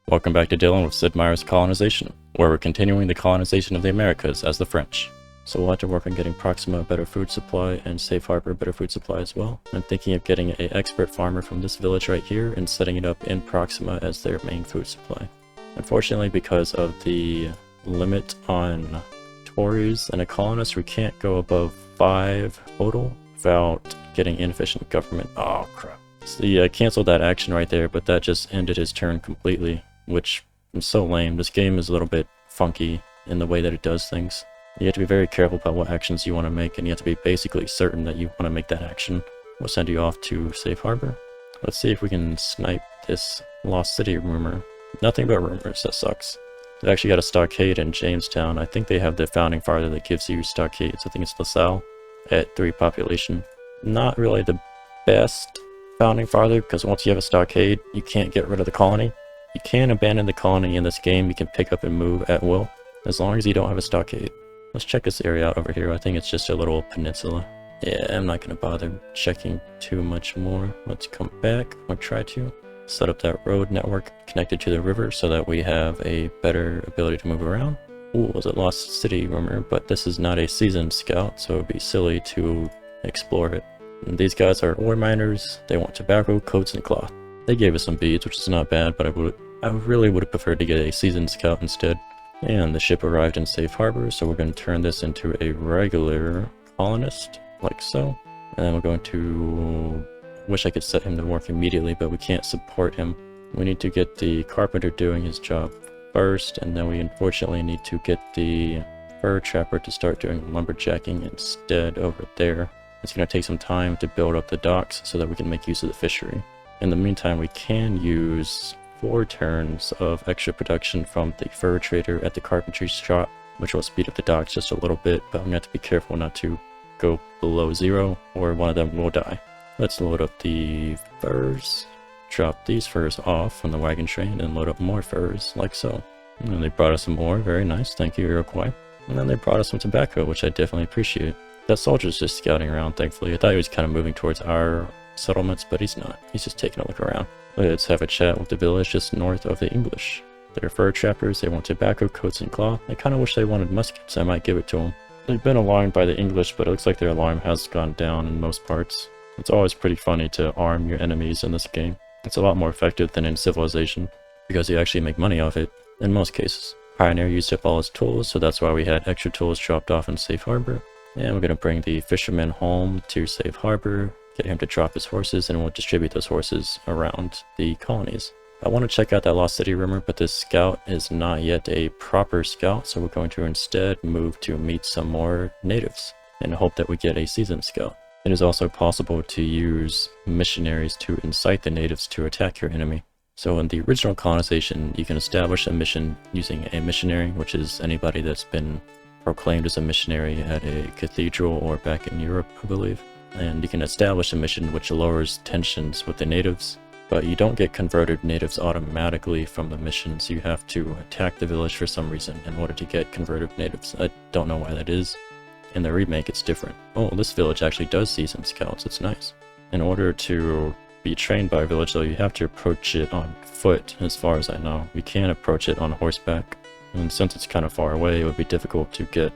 Welcome back to Dylan with Sid Meier's Colonization, where we're continuing the colonization of the Americas as the French. So we'll have to work on getting Proxima a better food supply and Safe Harbor a better food supply as well. I'm thinking of getting an expert farmer from this village right here and setting it up in Proxima as their main food supply. Unfortunately, because of the limit on Tories and a colonist, we can't go above 5 total without getting inefficient government. Oh crap. So he canceled that action right there, but that just ended his turn completely, which is so lame. This game is a little bit funky in the way that it does things. You have to be very careful about what actions you want to make, and you have to be basically certain that you want to make that action. We'll send you off to Safe Harbor. Let's see if we can snipe this Lost City rumor. Nothing but rumors, that sucks. They actually got a stockade in Jamestown. I think they have the founding father that gives you stockades. I think it's LaSalle at 3 population. Not really the best founding father, because once you have a stockade, you can't get rid of the colony. You can abandon the colony in this game. You can pick up and move at will, as long as you don't have a stockade. Let's check this area out over here. I think it's just a little peninsula. Yeah, I'm not going to bother checking too much more. Let's come back. I'll try to set up that road network connected to the river so that we have a better ability to move around. Ooh, was it Lost City rumor? But this is not a seasoned scout, so it would be silly to explore it. And these guys are ore miners. They want tobacco, coats, and cloth. They gave us some beads, which is not bad, but I really would have preferred to get a seasoned scout instead. And the ship arrived in Safe Harbor, so we're going to turn this into a regular colonist, like so. And then we're going to... wish I could set him to work immediately, but we can't support him. We need to get the carpenter doing his job first, and then we unfortunately need to get the fur trapper to start doing lumberjacking instead over there. It's going to take some time to build up the docks so that we can make use of the fishery. In the meantime, we can use 4 turns of extra production from the fur trader at the carpentry shop, which will speed up the docks just a little bit, but I'm going to have to be careful not to go below 0 or one of them will die. Let's load up the furs, drop these furs off from the wagon train, and load up more furs, like so. And then they brought us some more, very nice, thank you Iroquois. And then they brought us some tobacco, which I definitely appreciate. That soldier's just scouting around, thankfully. I thought he was kind of moving towards our settlements, but he's not. He's just taking a look around. Let's have a chat with the village just north of the English. They're fur trappers, they want tobacco, coats, and cloth. I kind of wish they wanted muskets, I might give it to them. They've been alarmed by the English, but it looks like their alarm has gone down in most parts. It's always pretty funny to arm your enemies in this game. It's a lot more effective than in Civilization, because you actually make money off it, in most cases. Pioneer used up all his tools, so that's why we had extra tools dropped off in Safe Harbor. And we're going to bring the fisherman home to Safe Harbor, get him to drop his horses, and we'll distribute those horses around the colonies. I want to check out that Lost City rumor, but this scout is not yet a proper scout, so we're going to instead move to meet some more natives, and hope that we get a seasoned scout. It is also possible to use missionaries to incite the natives to attack your enemy. So in the original colonization, you can establish a mission using a missionary, which is anybody that's been proclaimed as a missionary at a cathedral or back in Europe, I believe. And you can establish a mission which lowers tensions with the natives, but you don't get converted natives automatically from the missions. You have to attack the village for some reason in order to get converted natives. I don't know why that is. In the remake, it's different. Oh, this village actually does season scouts. It's nice. In order to be trained by a village, though, you have to approach it on foot, as far as I know. You can't approach it on horseback. And since it's kind of far away, it would be difficult to get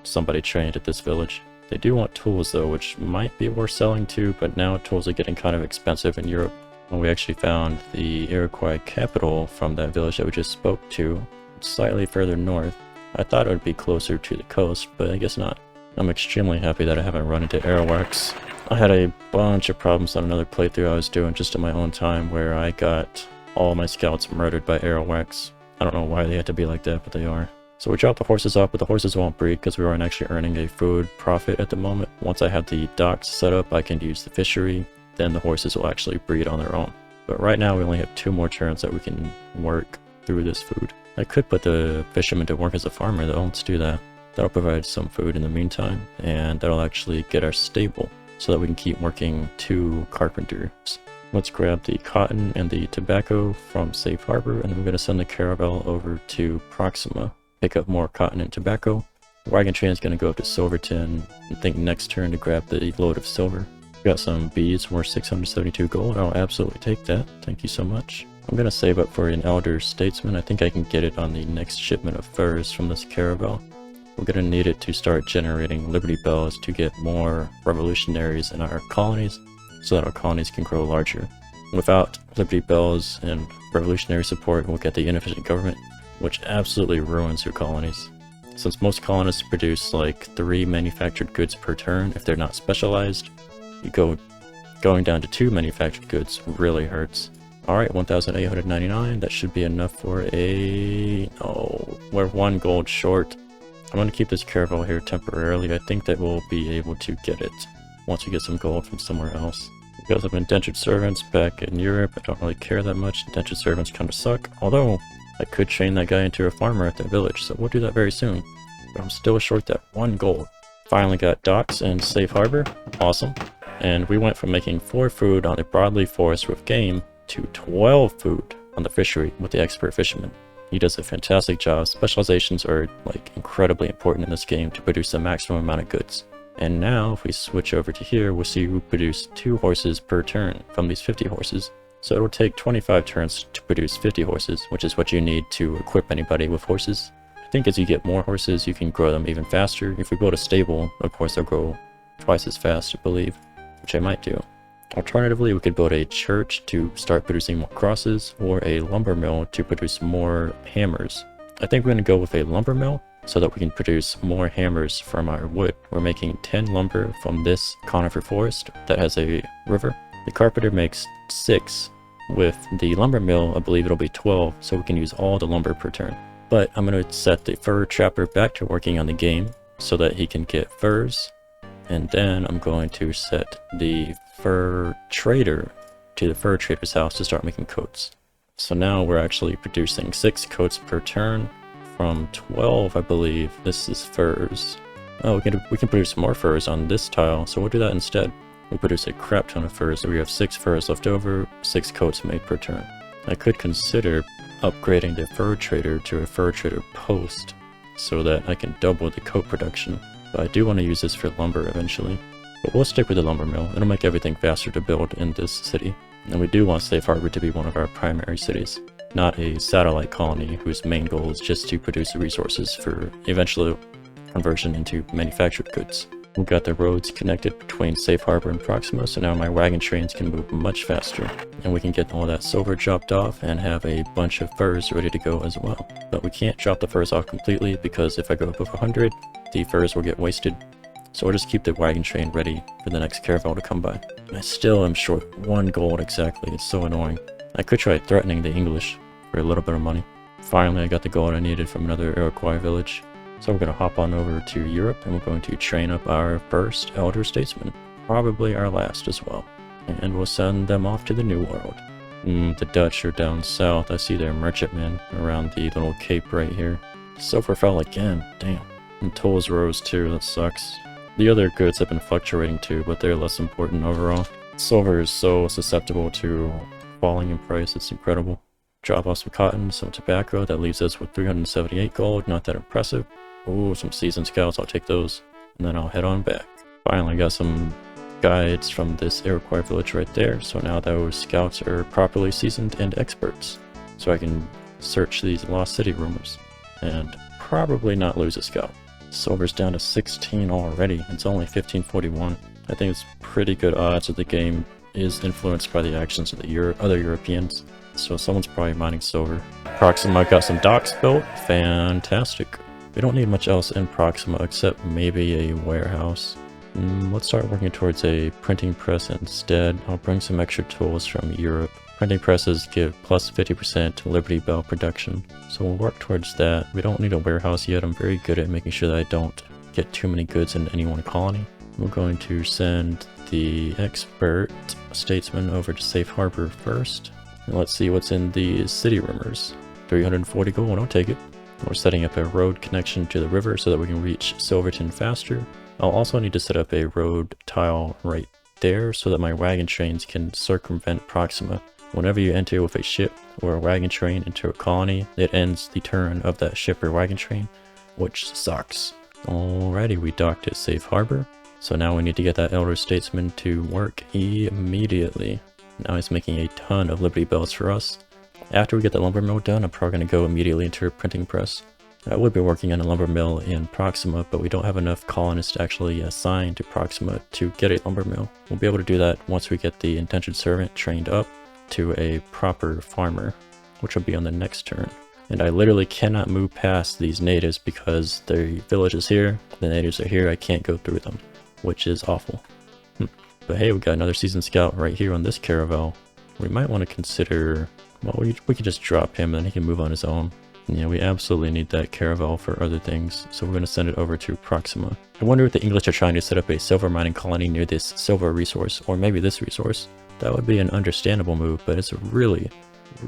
somebody trained at this village. They do want tools, though, which might be worth selling too, but now tools are getting kind of expensive in Europe. And we actually found the Iroquois capital from that village that we just spoke to. It's slightly further north. I thought it would be closer to the coast, but I guess not. I'm extremely happy that I haven't run into airwax. I had a bunch of problems on another playthrough I was doing just in my own time where I got all my scouts murdered by airwax. I don't know why they had to be like that, but they are. So we dropped the horses off, but the horses won't breed because we aren't actually earning a food profit at the moment. Once I have the docks set up, I can use the fishery, then the horses will actually breed on their own. But right now we only have 2 more turns that we can work through this food. I could put the fisherman to work as a farmer though, let's do that. That'll provide some food in the meantime, and that'll actually get our stable so that we can keep working 2 carpenters. Let's grab the cotton and the tobacco from Safe Harbor, and then we're going to send the caravel over to Proxima, pick up more cotton and tobacco. The wagon train is going to go up to Silverton, I think next turn to grab the load of silver. We got some beads worth 672 gold. I'll absolutely take that. Thank you so much. I'm gonna save up for an elder statesman. I think I can get it on the next shipment of furs from this caravel. We're gonna need it to start generating Liberty Bells to get more revolutionaries in our colonies, so that our colonies can grow larger. Without Liberty Bells and revolutionary support, we'll get the inefficient government, which absolutely ruins your colonies. Since most colonists produce like 3 manufactured goods per turn if they're not specialized, going down to 2 manufactured goods really hurts. Alright, 1,899, that should be enough for a... oh, we're 1 gold short. I'm going to keep this caravel here temporarily. I think that we'll be able to get it once we get some gold from somewhere else. Because of indentured servants back in Europe, I don't really care that much. Indentured servants kind of suck, although I could train that guy into a farmer at their village, so we'll do that very soon. But I'm still short that 1 gold. Finally got docks and safe harbor. Awesome. And we went from making 4 food on the broadleaf forest with game to 12 food on the fishery with the expert fisherman. He does a fantastic job. Specializations are like incredibly important in this game to produce the maximum amount of goods. And now if we switch over to here, we'll see we produce 2 horses per turn from these 50 horses. So it'll take 25 turns to produce 50 horses, which is what you need to equip anybody with horses. I think as you get more horses, you can grow them even faster. If we build a stable, of course they'll grow twice as fast, I believe, which I might do. Alternatively, we could build a church to start producing more crosses, or a lumber mill to produce more hammers. I think we're going to go with a lumber mill, so that we can produce more hammers from our wood. We're making 10 lumber from this conifer forest that has a river. The carpenter makes 6. With the lumber mill, I believe it'll be 12, so we can use all the lumber per turn. But I'm going to set the fur trapper back to working on the game so that he can get furs. And then I'm going to set the fur trader to the fur trader's house to start making coats. So now we're actually producing 6 coats per turn from 12, I believe. This is furs. Oh, we can produce more furs on this tile, so we'll do that instead. We produce a crap ton of furs, so we have 6 furs left over, 6 coats made per turn. I could consider upgrading the fur trader to a fur trader post so that I can double the coat production. But I do want to use this for lumber eventually. But we'll stick with the lumber mill. It'll make everything faster to build in this city. And we do want Safe Harbor to be one of our primary cities, not a satellite colony whose main goal is just to produce resources for eventual conversion into manufactured goods. We've got the roads connected between Safe Harbor and Proxima, so now my wagon trains can move much faster. And we can get all that silver chopped off and have a bunch of furs ready to go as well. But we can't chop the furs off completely because if I go above 100, the furs will get wasted. So we'll just keep the wagon train ready for the next caravel to come by. And I still am short 1 gold exactly. It's so annoying. I could try threatening the English for a little bit of money. Finally, I got the gold I needed from another Iroquois village. So we're going to hop on over to Europe and we're going to train up our first elder statesman. Probably our last as well. And we'll send them off to the New World. The Dutch are down south. I see their merchantmen around the little cape right here. Silver fell again. Damn. And tolls rose too. That sucks. The other goods have been fluctuating too, but they're less important overall. Silver is so susceptible to falling in price. It's incredible. Drop off some cotton, some tobacco. That leaves us with 378 gold. Not that impressive. Ooh, some seasoned scouts. I'll take those. And then I'll head on back. Finally got some guides from this Iroquois village right there. So now those scouts are properly seasoned and experts. So I can search these lost city rumors. And probably not lose a scout. Silver's down to 16 already. It's only 1541. I think it's pretty good odds that the game is influenced by the actions of the other Europeans. So someone's probably mining silver. Proxima got some docks built. Fantastic. We don't need much else in Proxima except maybe a warehouse. Let's start working towards a printing press instead. I'll bring some extra tools from Europe. Printing presses give plus 50% to Liberty Bell production, so we'll work towards that. We don't need a warehouse yet. I'm very good at making sure that I don't get too many goods in any one colony. We're going to send the expert statesman over to Safe Harbor first. And let's see what's in the city rumors. 340 gold, I'll take it. We're setting up a road connection to the river so that we can reach Silverton faster. I'll also need to set up a road tile right there so that my wagon trains can circumvent Proxima. Whenever you enter with a ship or a wagon train into a colony, it ends the turn of that ship or wagon train, which sucks. Alrighty, we docked at Safe Harbor. So now we need to get that elder statesman to work immediately. Now he's making a ton of Liberty Bells for us. After we get the lumber mill done, I'm probably going to go immediately into a printing press. I would be working on a lumber mill in Proxima, but we don't have enough colonists to actually assign to Proxima to get a lumber mill. We'll be able to do that once we get the indentured servant trained up to a proper farmer, which will be on the next turn. And I literally cannot move past these natives because their village is here, the natives are here, I can't go through them, which is awful. But hey, we got another seasoned scout right here on this caravel. We might want to consider, well, we could just drop him and he can move on his own. Yeah, we absolutely need that caravel for other things, so we're going to send it over to Proxima. I wonder if the English are trying to set up a silver mining colony near this silver resource, or maybe this resource. That would be an understandable move, but it's really,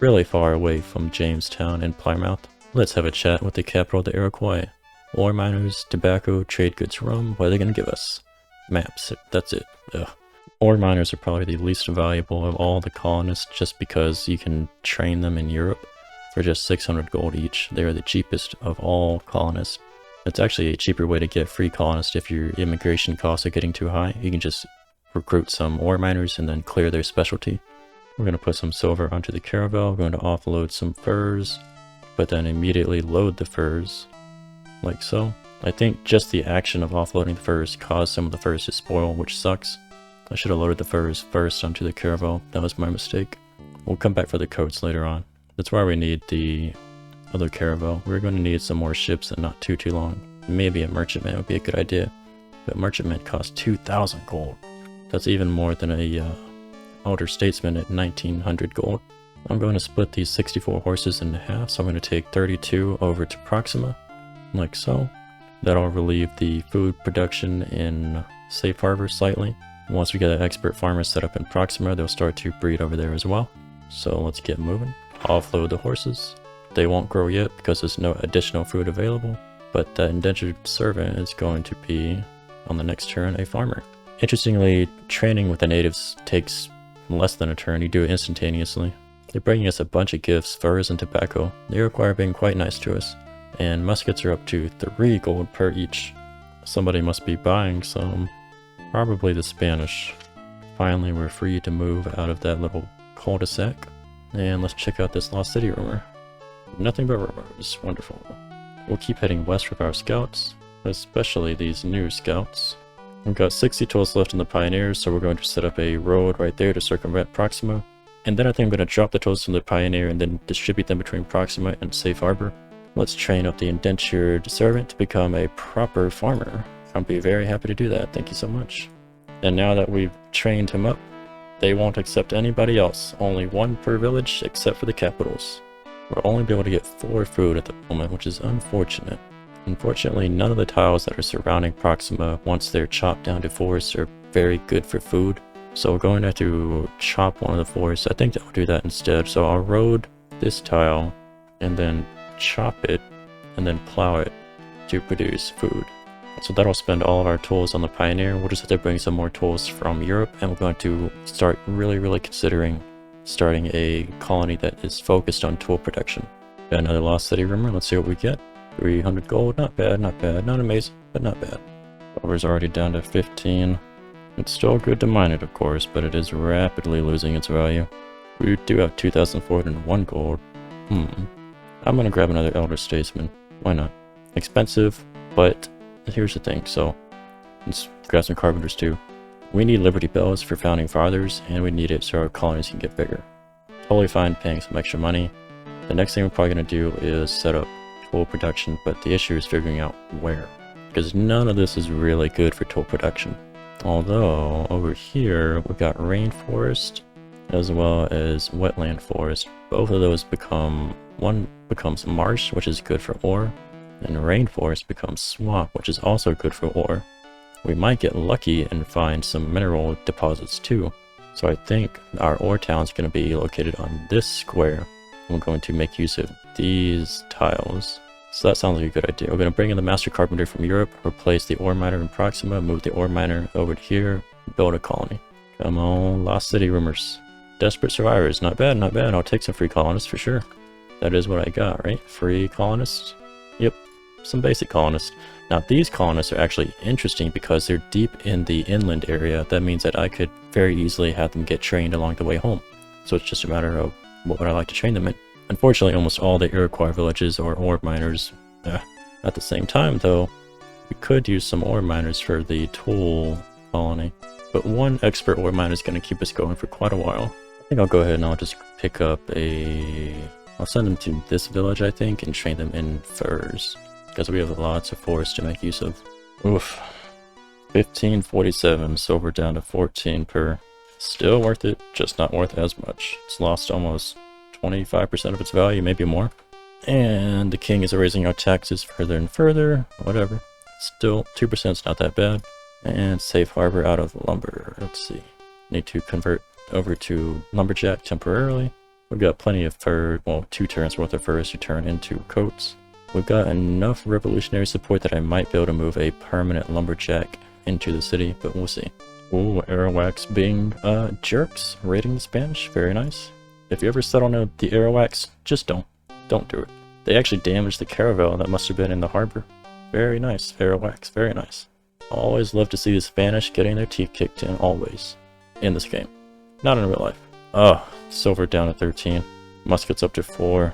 really far away from Jamestown and Plymouth. Let's have a chat with the capital of the Iroquois. Ore miners, tobacco, trade goods, rum. What are they going to give us? Maps. That's it. Ugh. Ore miners are probably the least valuable of all the colonists just because you can train them in Europe for just 600 gold each. They are the cheapest of all colonists. It's actually a cheaper way to get free colonists if your immigration costs are getting too high. You can just recruit some ore miners and then clear their specialty. We're going to put some silver onto the caravel. We're going to offload some furs, but then immediately load the furs, like so. I think just the action of offloading the furs caused some of the furs to spoil, which sucks. I should have loaded the furs first onto the caravel. That was my mistake. We'll come back for the coats later on. That's why we need the other caravel. We're going to need some more ships and not too long. Maybe a merchantman would be a good idea. But merchantman costs 2,000 gold. That's even more than a elder statesman at 1,900 gold. I'm going to split these 64 horses into half, so I'm going to take 32 over to Proxima, like so. That'll relieve the food production in Safe Harbor slightly. Once we get an expert farmer set up in Proxima, they'll start to breed over there as well. So let's get moving. Offload the horses. They won't grow yet because there's no additional food available, but the indentured servant is going to be, on the next turn, a farmer. Interestingly, training with the natives takes less than a turn. You do it instantaneously. They're bringing us a bunch of gifts, furs and tobacco. The Iroquois are being quite nice to us. And muskets are up to 3 gold per each. Somebody must be buying some. Probably the Spanish. Finally, we're free to move out of that little cul-de-sac. And let's check out this Lost City rumor. Nothing but rumors. Wonderful. We'll keep heading west with our scouts, especially these new scouts. We've got 60 tools left in the Pioneers, so we're going to set up a road right there to circumvent Proxima. And then I think I'm going to drop the tools from the Pioneer and then distribute them between Proxima and Safe Harbor. Let's train up the indentured servant to become a proper farmer. I'll be very happy to do that. Thank you so much. And now that we've trained him up, they won't accept anybody else. Only 1 per village, except for the capitals. We'll only be able to get 4 food at the moment, which is unfortunate. Unfortunately, none of the tiles that are surrounding Proxima, once they're chopped down to forests, are very good for food. So we're going to have to chop one of the forests. I think that will do that instead. So I'll road this tile, and then chop it, and then plow it to produce food. So that'll spend all of our tools on the Pioneer. We'll just have to bring some more tools from Europe, and we're going to start really considering starting a colony that is focused on tool production. Got another Lost City rumor. Let's see what we get. 300 gold. Not bad, not bad. Not amazing, but not bad. Silver's already down to 15. It's still good to mine it, of course, but it is rapidly losing its value. We do have 2,401 gold. I'm gonna grab another Elder Statesman. Why not? Expensive, but here's the thing. So let's grab some carpenters too. We need Liberty Bells for founding fathers, and we need it so our colonies can get bigger. Totally fine paying some extra money. The next thing we're probably gonna do is set up tool production, but the issue is figuring out where, because none of this is really good for tool production. Although over here we've got rainforest as well as wetland forest. Both of those one becomes marsh, which is good for ore, and rainforest becomes swamp, which is also good for ore. We might get lucky and find some mineral deposits too. So I think our ore town is going to be located on this square. We're going to make use of these tiles. So that sounds like a good idea. We're going to bring in the master carpenter from Europe, replace the ore miner in Proxima, move the ore miner over to here, build a colony. Come on, Lost City rumors. Desperate survivors. Not bad, not bad. I'll take some free colonists for sure. That is what I got, right? Free colonists? Yep, some basic colonists. Now these colonists are actually interesting because they're deep in the inland area. That means that I could very easily have them get trained along the way home. So it's just a matter of what would I like to train them in. Unfortunately, almost all the Iroquois villages are ore miners. At the same time, though, we could use some ore miners for the tool colony. But one expert ore miner is going to keep us going for quite a while. I think I'll go ahead and I'll just pick up I'll send them to this village, I think, and train them in furs. Because we have lots of forests to make use of. Oof. 1547, silver down to 14 per. Still worth it, just not worth as much. It's lost almost 25% of its value, maybe more. And the king is raising our taxes further and further. Whatever. Still, 2% is not that bad. And safe harbor out of lumber. Let's see. Need to convert over to lumberjack temporarily. We've got plenty of fur, well, 2 turns worth of furs to turn into coats. We've got enough revolutionary support that I might be able to move a permanent lumberjack into the city, but we'll see. Ooh, Arawaks being jerks, raiding the Spanish. Very nice. If you ever settle on the Arawaks, just don't do it. They actually damaged the caravel that must have been in the harbor. Very nice, Arawaks, very nice. Always love to see the Spanish getting their teeth kicked in, always. In this game. Not in real life. Oh, silver down to 13. Muskets up to 4.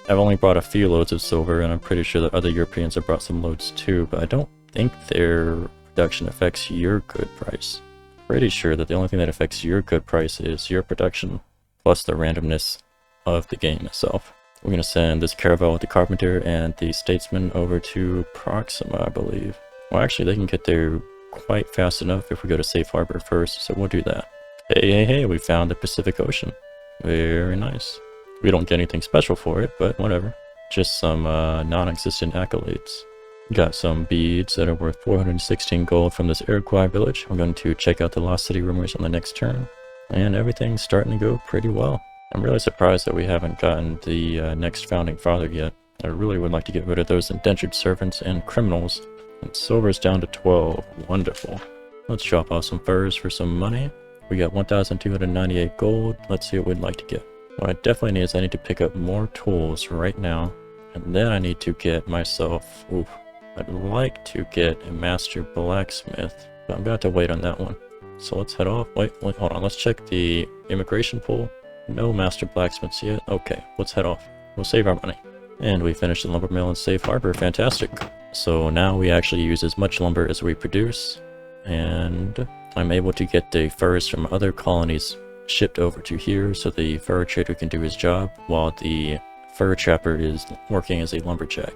I've only brought a few loads of silver, and I'm pretty sure that other Europeans have brought some loads too, but I don't think their production affects your good price. Pretty sure that the only thing that affects your good price is your production, plus the randomness of the game itself. We're going to send this caravel with the carpenter and the statesman over to Proxima, I believe. Well, actually, they can get there quite fast enough if we go to Safe Harbor first, so we'll do that. Hey, we found the Pacific Ocean. Very nice. We don't get anything special for it, but whatever. Just some non-existent accolades. Got some beads that are worth 416 gold from this Iroquois village. We're going to check out the Lost City rumors on the next turn. And everything's starting to go pretty well. I'm really surprised that we haven't gotten the next founding father yet. I really would like to get rid of those indentured servants and criminals. And silver's down to 12. Wonderful. Let's chop off some furs for some money. We got 1,298 gold. Let's see what we'd like to get. What I definitely need is I need to pick up more tools right now. And then I need to get myself... I'd like to get a master blacksmith. But I'm going to have to wait on that one. So let's head off. Wait, hold on. Let's check the immigration pool. No master blacksmiths yet. Okay, let's head off. We'll save our money. And we finished the lumber mill in Safe Harbor. Fantastic. So now we actually use as much lumber as we produce. And I'm able to get the furs from other colonies shipped over to here so the fur trader can do his job while the fur trapper is working as a lumberjack.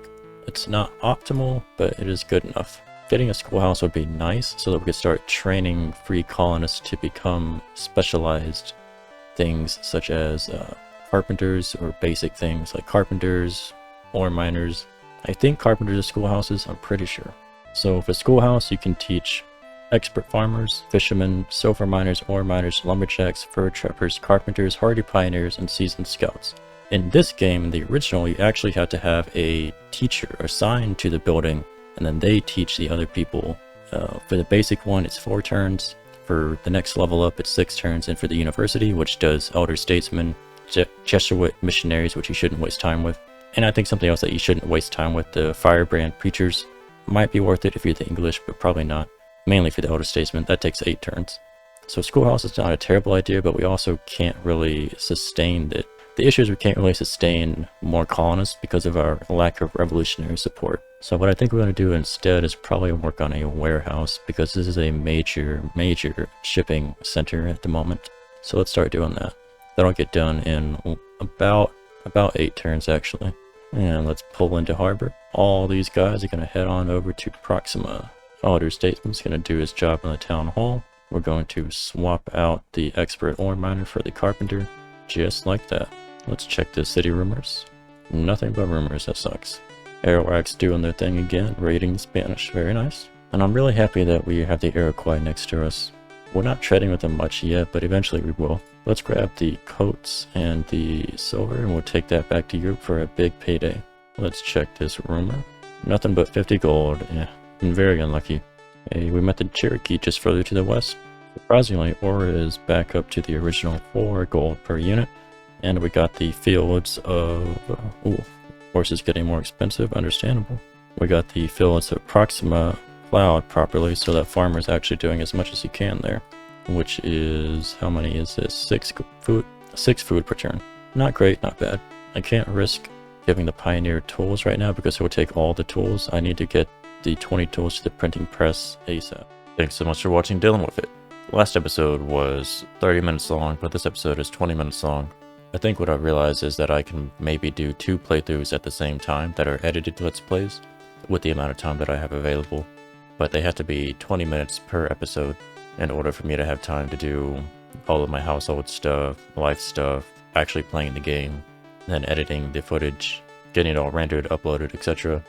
It's not optimal, but it is good enough. Getting a schoolhouse would be nice so that we could start training free colonists to become specialized things such as carpenters or basic things like carpenters, ore miners. I think carpenters are schoolhouses, I'm pretty sure. So for schoolhouse, you can teach expert farmers, fishermen, silver miners, ore miners, lumberjacks, fur trappers, carpenters, hardy pioneers, and seasoned scouts. In this game, in the original, you actually had to have a teacher assigned to the building, and then they teach the other people. For the basic one, it's 4 turns. For the next level up, it's 6 turns. And for the university, which does elder statesmen, Jesuit missionaries, which you shouldn't waste time with. And I think something else that you shouldn't waste time with, the firebrand preachers, might be worth it if you're the English, but probably not. Mainly for the elder statesman, that takes 8 turns. So schoolhouse is not a terrible idea, but we also can't really sustain it. The issue is we can't really sustain more colonists because of our lack of revolutionary support. So what I think we're going to do instead is probably work on a warehouse, because this is a major shipping center at the moment. So let's start doing that. That'll get done in about 8 turns actually. And let's pull into harbor. All these guys are going to head on over to Proxima. Elder Statesman's going to do his job in the town hall. We're going to swap out the expert ore miner for the carpenter, just like that. Let's check the city rumors. Nothing but rumors, that sucks. Arawaks doing their thing again, raiding the Spanish, very nice. And I'm really happy that we have the Iroquois next to us. We're not trading with them much yet, but eventually we will. Let's grab the coats and the silver, and we'll take that back to Europe for a big payday. Let's check this rumor. Nothing but 50 gold, yeah. I'm very unlucky. Hey, we met the Cherokee just further to the west. Surprisingly, ore is back up to the original 4 gold per unit. And we got the fields of... horses getting more expensive, understandable. We got the fields of Proxima plowed properly so that farmer's actually doing as much as he can there. Which is... how many is this? 6 food per turn. Not great, not bad. I can't risk giving the Pioneer tools right now because it will take all the tools. I need to get the 20 tools to the printing press ASAP. Thanks so much for watching Dealing With It. Last episode was 30 minutes long, but this episode is 20 minutes long. I think what I realized is that I can maybe do 2 playthroughs at the same time that are edited Let's Plays with the amount of time that I have available, but they have to be 20 minutes per episode in order for me to have time to do all of my household stuff, life stuff, actually playing the game, then editing the footage, getting it all rendered, uploaded, etc.,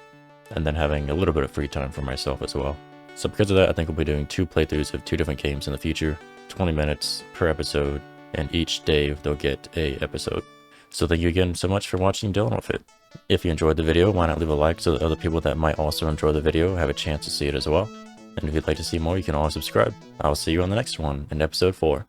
and then having a little bit of free time for myself as well. So because of that, I think we'll be doing 2 playthroughs of 2 different games in the future, 20 minutes per episode, and each day they'll get a episode. So thank you again so much for watching Dealing With It. If you enjoyed the video, why not leave a like so that other people that might also enjoy the video have a chance to see it as well. And if you'd like to see more, you can always subscribe. I'll see you on the next one in episode 4.